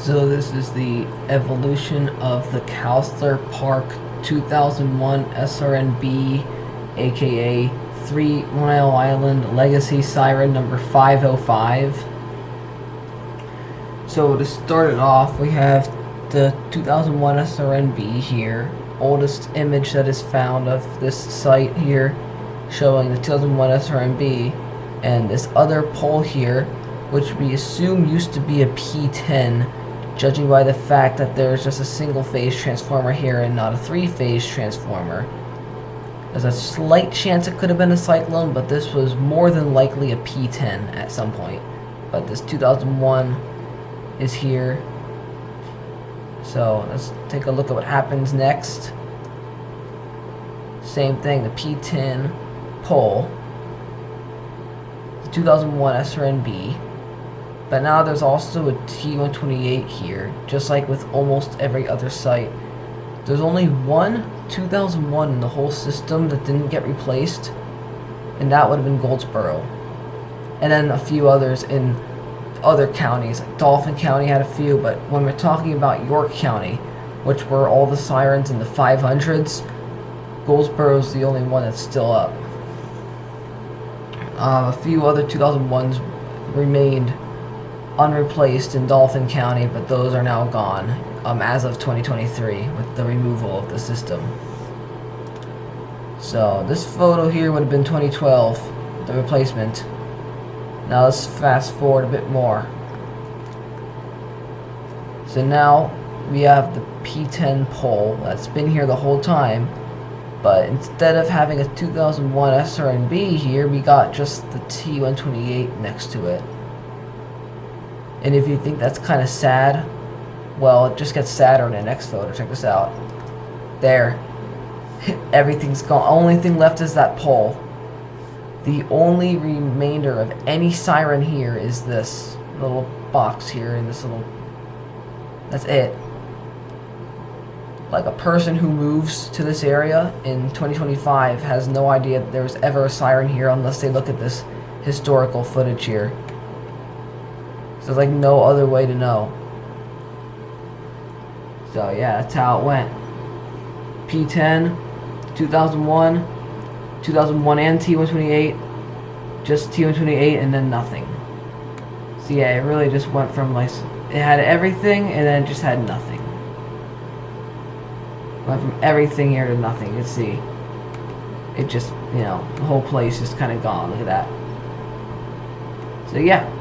So this is the evolution of the Cousler Park 2001 SRNB, aka 3 Mile Island Legacy Siren number 505. So to start it off, we have the 2001 SRNB here, oldest image that is found of this site here, showing the 2001 SRNB, and this other pole here, which we assume used to be a P-10, judging by the fact that there's just a single phase transformer here and not a three-phase transformer. There's a slight chance it could have been a cyclone, but this was more than likely a P-10 at some point. But this 2001 is here. So let's take a look at what happens next. Same thing, the P-10 pole, the 2001 SRNB. But now there's also a T-128 here, just like with almost every other site. There's only one 2001 in the whole system that didn't get replaced, and that would have been Goldsboro. And then a few others in other counties, like Dauphin County had a few, but when we're talking about York County, which were all the sirens in the 500s, Goldsboro's the only one that's still up. A few other 2001s remained unreplaced in Dauphin County, but those are now gone as of 2023 with the removal of the system. So this photo here would have been 2012, the replacement. Now let's fast forward a bit more. So now we have the P-10 pole that's been here the whole time, but instead of having a 2001 SRNB here, we got just the T-128 next to it. And if you think that's kind of sad, well, it just gets sadder in the next photo. Check this out. There. Everything's gone. Only thing left is that pole. The only remainder of any siren here is this little box here and this little... That's it. Like, a person who moves to this area in 2025 has no idea that there was ever a siren here unless they look at this historical footage here. So there's like no other way to know. So yeah, that's how it went. P-10, 2001, 2001 and T-128, just T-128 and then nothing. So yeah, it really just went from like, it had everything and then it just had nothing. Went from everything here to nothing. You can see, it just, you know, the whole place is kind of gone. Look at that. So yeah.